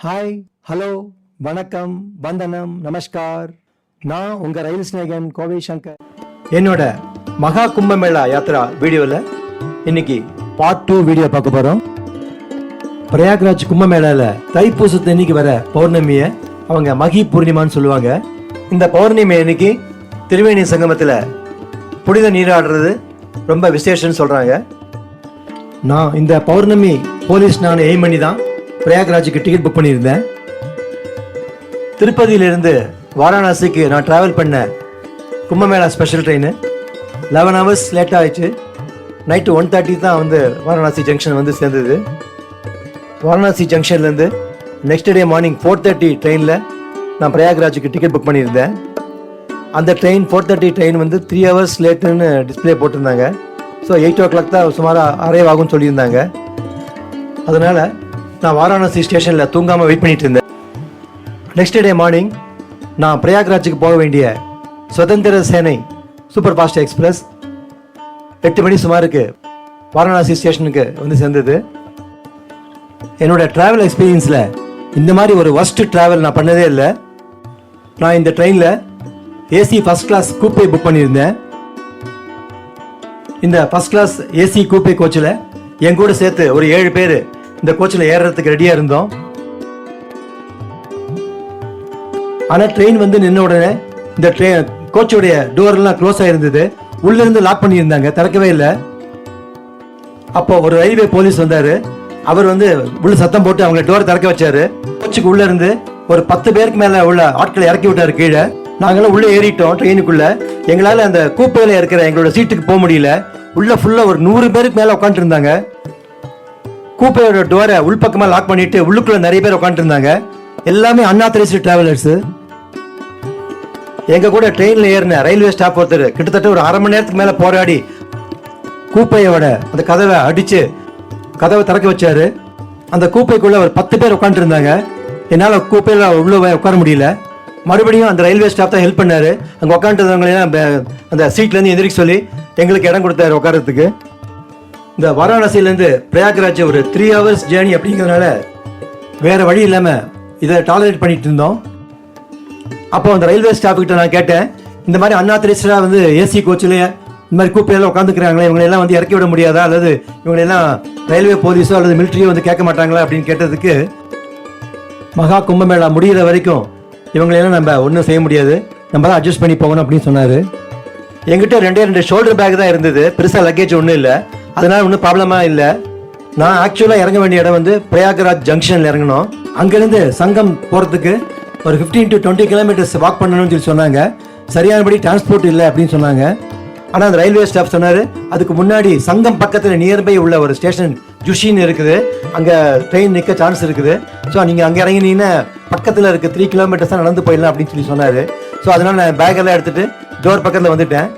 Hi, hello, வணக்கம், வந்தனம், நமஸ்கார். நான் உங்கள் ரயில் ஸ்நேகன் கோவை சங்கர். என்னோட மகா கும்பமேளா யாத்ரா வீடியோவில் இன்னைக்கு பார்ட் 2 வீடியோ பார்க்க போகிறோம். பிரயாக்ராஜ் கும்பமேளாவில் தைப்பூசத்து இன்னைக்கு வர பௌர்ணமியை அவங்க மகி பூர்ணிமான்னு சொல்லுவாங்க. இந்த பௌர்ணமி இன்னைக்கு திரிவேணி சங்கமத்தில் புனித நீராடுறது ரொம்ப விசேஷம்னு சொல்கிறாங்க. நான் இந்த பௌர்ணமி போலீஸ் நான் எய்ம் பண்ணி தான் பிரயாக்ராஜுக்கு டிக்கெட் புக் பண்ணியிருந்தேன். திருப்பதியிலிருந்து வாரணாசிக்கு நான் ட்ராவல் பண்ண Kumbh Mela special train 11 hours late ஆகிடுச்சு. நைட்டு 1:30 தான் வாரணாசி ஜங்ஷன் சேர்ந்தது. வாரணாசி ஜங்ஷன்லேருந்து நெக்ஸ்ட் டே மார்னிங் 4:30 ட்ரெயினில் நான் பிரயாக்ராஜுக்கு டிக்கெட் புக் பண்ணியிருந்தேன். அந்த ட்ரெயின் 4:30 ட்ரெயின் 3 ஹவர்ஸ் லேட்டுன்னு டிஸ்பிளே போட்டிருந்தாங்க. ஸோ 8 o'clock தான் சுமாராக அரைவ் ஆகும்னு சொல்லியிருந்தாங்க. அதனால் நான் வாரணாசி ஸ்டேஷனில் தூங்காமல் வெயிட் பண்ணிட்டு இருந்தேன். நெக்ஸ்ட் டே மார்னிங் நான் பிரயாக்ராஜுக்கு போக வேண்டிய சுதந்திர சேனை சூப்பர் ஃபாஸ்ட் எக்ஸ்பிரஸ் 8 மணி சுமாருக்கு வாரணாசி ஸ்டேஷனுக்கு சேர்ந்தது. என்னோட ட்ராவல் எக்ஸ்பீரியன்ஸில் இந்த மாதிரி ஒரு ஒர்ஸ்ட் ட்ராவல் நான் பண்ணதே இல்லை. நான் இந்த ட்ரெயினில் AC first class coupe book பண்ணியிருந்தேன். இந்த ஃபர்ஸ்ட் கிளாஸ் ஏசி கூப்பே கோச்சில் என் கூட சேர்த்து ஒரு 7 பேர் இந்த கோச்சில் ஏறுறதுக்கு ரெடியாக இருந்தோம். ஆனால் ட்ரெயின் நின்ன உடனே இந்த கோச்சோடைய டோர்லாம் க்ளோஸ் ஆகிருந்தது. உள்ளேருந்து லாக் பண்ணியிருந்தாங்க, திறக்கவே இல்லை. அப்போ ஒரு ரயில்வே போலீஸ் வந்தார். அவர் உள்ள சத்தம் போட்டு அவங்க டோரை திறக்க வச்சாரு. கோச்சுக்கு உள்ளே இருந்து ஒரு 10 பேருக்கு மேலே உள்ள ஆட்களை இறக்கி விட்டார் கீழே. நாங்களாம் உள்ளே ஏறிட்டோம் ட்ரெயினுக்குள்ள. எங்களால் அந்த கூப்பையில் இருக்கிற எங்களோட சீட்டுக்கு போக முடியல. உள்ள ஃபுல்லாக ஒரு 100 பேருக்கு மேலே உட்காந்துட்டு இருந்தாங்க. கூப்பையோட டோரை உள்பக்கமாக லாக் பண்ணிட்டு உள்ளுக்குள்ள நிறைய பேர் உட்காந்துட்டு இருந்தாங்க. எல்லாமே அன்ஆத்தரைஸ்டு டிராவலர்ஸ். எங்க கூட ட்ரெயினில் ஏறின ரயில்வே ஸ்டாஃப் ஒருத்தர் கிட்டத்தட்ட ஒரு அரை மணி நேரத்துக்கு மேலே போராடி கூப்பையோட அந்த கதவை அடிச்சு கதவை திறக்க வச்சாரு. அந்த கூப்பைக்குள்ள ஒரு 10 பேர் உட்காந்துட்டு இருந்தாங்க. என்னால் கூப்பையில் உள்ள உட்கார முடியல. மறுபடியும் அந்த ரயில்வே ஸ்டாஃப் தான் ஹெல்ப் பண்ணாரு. அங்கே உட்காந்துருந்தவங்களெல்லாம் அந்த சீட்லேருந்து எந்திரிக்க சொல்லி எங்களுக்கு இடம் கொடுத்தாரு உட்காரத்துக்கு. இந்த வாரணாசியிலேருந்து பிரயாக்ராஜ் ஒரு 3 ஹவர்ஸ் ஜேர்னி அப்படிங்கிறதுனால வேறு வழி இல்லாமல் இதை டாலரேட் பண்ணிட்டு இருந்தோம். அப்போ அந்த ரயில்வே ஸ்டாஃப்கிட்ட நான் கேட்டேன், இந்த மாதிரி அன்ஆத்தரைஸ்டாக ஏசி கோச்சிலேயே இந்த மாதிரி கூப்பையெல்லாம் உட்காந்துக்கிறாங்களே, இவங்களெல்லாம் இறக்கி விட முடியாதா, அல்லது இவங்களெல்லாம் ரயில்வே போலீஸோ அல்லது மிலிட்ரியோ கேட்க மாட்டாங்களா அப்படின்னு கேட்டதுக்கு, மகா கும்பமேளா முடிகிற வரைக்கும் இவங்களெல்லாம் நம்ம ஒன்றும் செய்ய முடியாது, நம்ம தான் அட்ஜஸ்ட் பண்ணி போகணும் அப்படின்னு சொன்னார். என்கிட்ட 2 ஷோல்டர் பேக் தான் இருந்தது, பெருசாக லக்கேஜ் ஒன்றும் இல்லை. அதனால ஒன்றும் ப்ராப்ளமாக இல்லை. நான் ஆக்சுவலாக இறங்க வேண்டிய இடம் பிரயாக்ராஜ் ஜங்ஷனில் இறங்கணும். அங்கேருந்து சங்கம் போகிறதுக்கு ஒரு 15 to 20 கிலோமீட்டர்ஸ் வாக் பண்ணணும்னு சொன்னாங்க. சரியானபடி டிரான்ஸ்போர்ட் இல்லை அப்படின்னு சொன்னாங்க. ஆனால் அந்த ரயில்வே ஸ்டாஃப் சொன்னார், அதுக்கு முன்னாடி சங்கம் பக்கத்தில் நியர்பை உள்ள ஒரு ஸ்டேஷன் ஜுஷின்னு இருக்குது, அங்கே ட்ரெயின் நிற்க சான்ஸ் இருக்குது. ஸோ நீங்கள் அங்கே இறங்கினீங்கன்னா பக்கத்தில் இருக்க 3 கிலோமீட்டர்ஸ் தான் நடந்து போயிடலாம் அப்படின்னு சொன்னார். ஸோ அதனால் நான் பேக்கெல்லாம் எடுத்துகிட்டு டோர் பக்கத்தில் வந்துட்டேன்.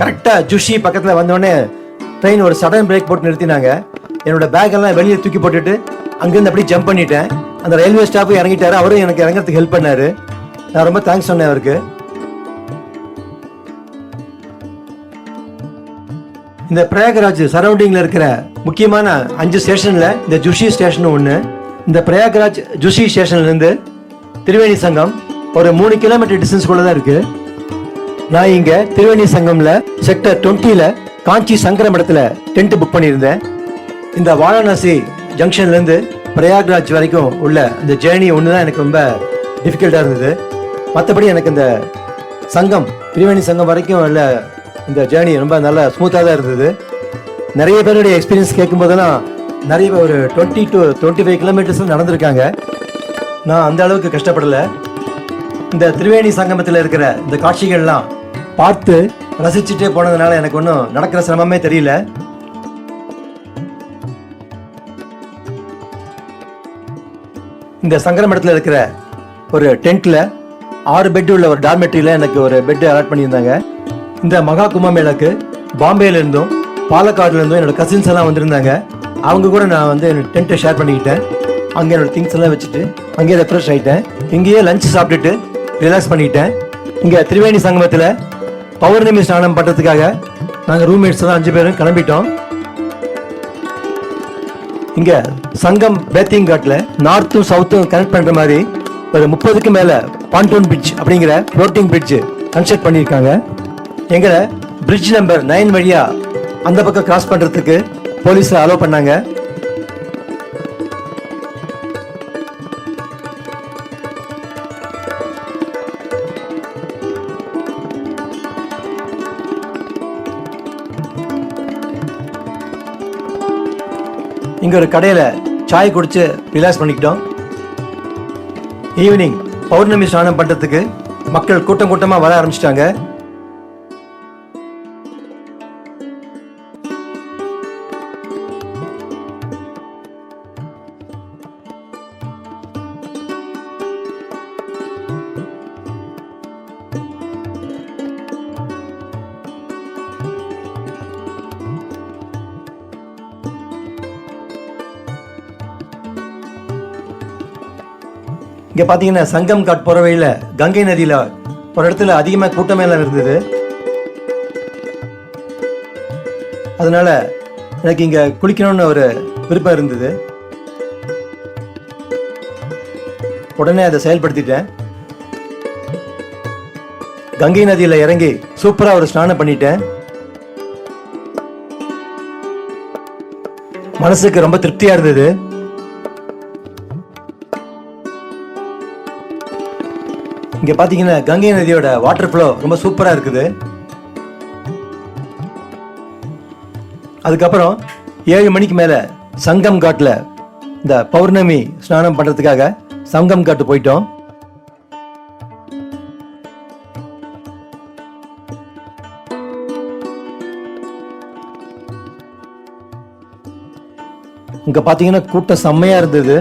கரெக்டாக ஜுஷி பக்கத்தில் வந்தோடனே ட்ரெயின் ஒரு சடன் பிரேக் போட்டு நிறுத்தினாங்க. என்னோட பேக்கெல்லாம் வெளியே தூக்கி போட்டுட்டு அங்கேருந்து அப்படியே ஜம்ப் பண்ணிட்டேன். அந்த ரயில்வே ஸ்டாஃபும் இறங்கிட்டாரு. அவரும் எனக்கு இறங்கிறதுக்கு ஹெல்ப் பண்ணாரு. நான் ரொம்ப தேங்க்ஸ் சொன்னேன் அவருக்கு. இந்த பிரயாக்ராஜ் சரௌண்டிங்கில் இருக்கிற முக்கியமான 5 ஸ்டேஷனில் இந்த ஜுஷி ஸ்டேஷன் ஒன்று. இந்த பிரயாக்ராஜ் ஜுஷி ஸ்டேஷன்லேருந்து திரிவேணி சங்கம் ஒரு 3 கிலோமீட்டர் டிஸ்டன்ஸ்குள்ளே தான் இருக்குது. நான் இங்கே திரிவேணி சங்கமில் செக்டர் 20ல் காஞ்சி சங்கர மடத்தில் டென்ட் புக் பண்ணியிருந்தேன். இந்த வாரணாசி ஜங்ஷன்லேருந்து பிரயாக்ராஜ் வரைக்கும் உள்ள இந்த ஜேர்னி ஒன்று தான் எனக்கு ரொம்ப டிஃபிகல்ட்டாக இருந்தது. மற்றபடி எனக்கு இந்த சங்கம் திரிவேணி சங்கம் வரைக்கும் உள்ள இந்த ஜேர்னி ரொம்ப நல்லா ஸ்மூத்தாக தான் இருந்தது. நிறைய பேருடைய எக்ஸ்பீரியன்ஸ் கேட்கும்போதெல்லாம் நிறைய ஒரு 20 to 25 கிலோமீட்டர்ஸ் நடந்திருக்காங்க. நான் அந்த அளவுக்கு கஷ்டப்படலை. இந்த திரிவேணி சங்கமத்தில் இருக்கிற இந்த காட்சிகள்லாம் பார்த்து ரசிச்சுட்டே போனதுனால எனக்கு ஒன்றும் நடக்கிற சிரமமே தெரியல. இந்த சங்கரமடத்தில் இருக்கிற ஒரு டென்ட்டில் 6 பெட் உள்ள ஒரு டார்மெட்ரியில் எனக்கு ஒரு பெட்டு அலாட் பண்ணியிருந்தாங்க. இந்த மகா கும்பமேளாக்கு பாம்பேலேருந்தும் பாலக்காடுலேருந்தும் என்னோட கசின்ஸ் எல்லாம் வந்திருந்தாங்க. அவங்க கூட நான் டென்ட்டை ஷேர் பண்ணிக்கிட்டேன். அங்கே என்னோட திங்ஸ் எல்லாம் வச்சுட்டு அங்கேயே ரெஃப்ரெஷ் ஆகிட்டேன். இங்கேயே லஞ்ச் சாப்பிட்டுட்டு ரிலாக்ஸ் பண்ணிக்கிட்டேன். இங்கே திரிவேணி சங்கமத்தில் பௌர்ணமி ஸ்நானம் பண்ணுறதுக்காக நாங்கள் ரூம்மேட்ஸ் எல்லாம் 5 பேரும் கிளம்பிட்டோம். இங்க சங்கம் பேத்திங் காட்ல நார்த்தும் சவுத்தும் கனெக்ட் பண்ற மாதிரி ஒரு 30க்கு மேல பாண்டூன் பிரிட்ஜ் அப்படிங்கிற ஃப்ளோட்டிங் பிரிட்ஜ் கன்ஸ்ட்ரக்ட் பண்ணியிருக்காங்க. எங்களை பிரிட்ஜ் நம்பர் 9 வழியா அந்த பக்கம் கிராஸ் பண்றதுக்கு போலீஸ் அலோவ் பண்ணாங்க. இங்க ஒரு கடையில சாய் குடிச்சு ரிலாக்ஸ் பண்ணிக்கிட்டோம். ஈவினிங் பௌர்ணமி ஸ்நானம் பண்றதுக்கு மக்கள் கூட்டம் கூட்டமா வர ஆரம்பிச்சிட்டாங்க. இங்க பாத்தீங்கன்னா சங்கம் காட் போற வழியில கங்கை நதியில ஒரு இடத்துல அதிகமா கூட்டமேலாம் இருந்தது. அதனால எனக்கு இங்க குளிக்கணும்னு ஒரு விருப்பம் இருந்தது. உடனே அதை செயல்படுத்திட்டேன். கங்கை நதியில இறங்கி சூப்பரா ஒரு ஸ்நானம் பண்ணிட்டேன். மனசுக்கு ரொம்ப திருப்தியா இருந்தது. இங்க பாத்தீங்கன்னா கங்கை நதியோட வாட்டர் ஃப்ளோ ரொம்ப சூப்பரா இருக்குது. அதுக்கப்புறம் 7 மணிக்கு மேல சங்கம் காட்ல இந்த பௌர்ணமி ஸ்நானம் பண்றதுக்காக சங்கம் காட்டு போயிட்டோம். இங்க பாத்தீங்கன்னா கூட்டம் செம்மையா இருந்தது.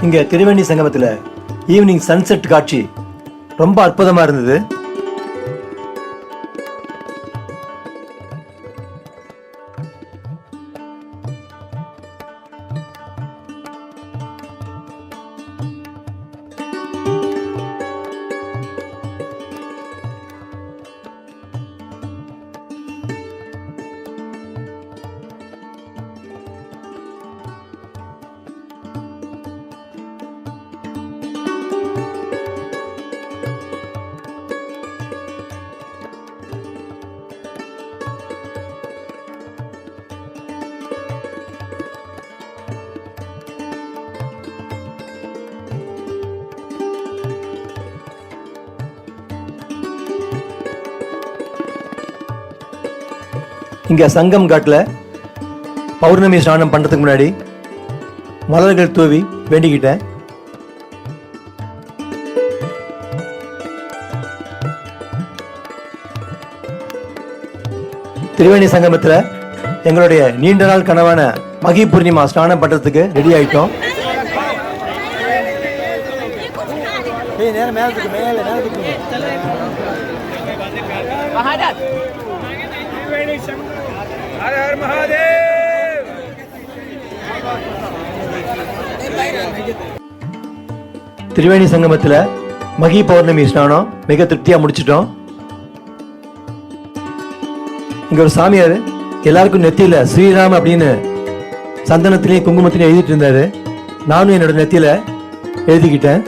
இங்க திருவேணி சங்கமத்துல ஈவினிங் சன்செட் காட்சி ரொம்ப அற்புதமா இருந்தது. இங்க சங்கம் காட்டுல பௌர்ணமி ஸ்நானம் பண்றதுக்கு முன்னாடி மலர்கள் தூவி வேண்டிக்கிட்டேன். திருவேணி சங்கமத்துல எங்களுடைய நீண்ட நாள் கனவான மகி பூர்ணிமா ஸ்நானம் பண்றதுக்கு ரெடி ஆயிட்டோம். திருவேணி சங்கமத்துல மகி பௌர்ணமி ஸ்நானம் மிக திருப்தியா முடிச்சிட்டோம். இங்க ஒரு சாமியார் எல்லாருக்கும் நெத்தியில ஸ்ரீராம் அப்படின்னு சந்தனத்திலையும் குங்குமத்திலையும் எழுதிட்டு இருந்தாரு. நானும் என்னோட நெத்தியில எழுதிக்கிட்டேன்.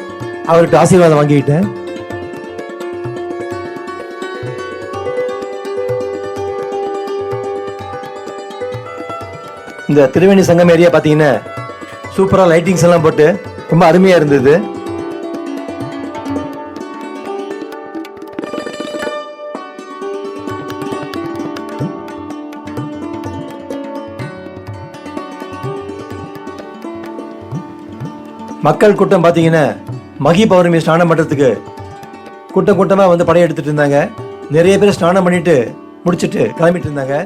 அவர்கிட்ட ஆசீர்வாதம் வாங்கிக்கிட்டேன். இந்த திருவேணி சங்கம் ஏரியா பாத்தீங்கன்னா சூப்பரா லைட்டிங்ஸ் எல்லாம் போட்டு ரொம்ப அருமையா இருந்தது. மக்கள் கூட்டம் பார்த்தீங்கன்னா மகி பௌர்ணமி ஸ்நானம் பண்ணுறதுக்கு கூட்டம் கூட்டமாக வந்து படம் எடுத்துட்டு இருந்தாங்க. நிறைய பேர் ஸ்நானம் பண்ணிட்டு முடிச்சுட்டு கிளம்பிட்டு இருந்தாங்க.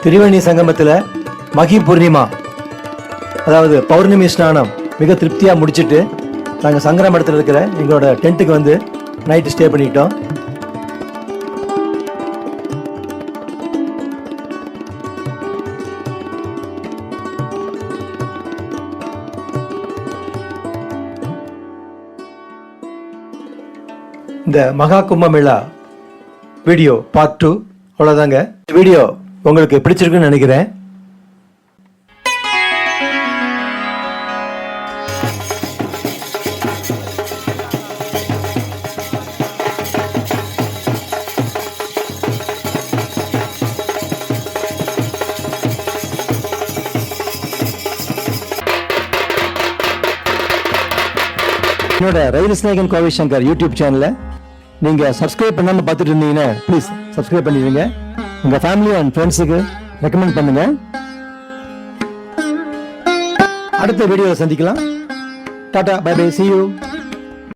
திரிவேணி சங்கமத்தில் மகி பூர்ணிமா அதாவது பௌர்ணமி ஸ்நானம் மிக திருப்தியாக முடிச்சுட்டு நாங்கள் சங்கர மடத்தில் இருக்கிற எங்களோட டென்ட்டுக்கு வந்து நைட்டு ஸ்டே பண்ணிட்டோம். இந்த மகா கும்பமேளா வீடியோ பார்ட் 2 அவ்வளோதாங்க. இந்த வீடியோ உங்களுக்கு பிடிச்சிருக்குன்னு நினைக்கிறேன். என்னோட ரயில் ஸ்நேகன் கோவை சங்கர் யூடியூப் சேனலை நீங்கள் சப்ஸ்கிரைப் பண்ணாமல் பார்த்துட்டு இருந்தீங்கன்னா ப்ளீஸ் சப்ஸ்கிரைப் பண்ணிடுங்க. உங்கள் ஃபேமிலி அண்ட் ஃப்ரெண்ட்ஸுக்கு ரெக்கமெண்ட் பண்ணுங்க. அடுத்த வீடியோவில் சந்திக்கலாம். Tata, bye bye, see you.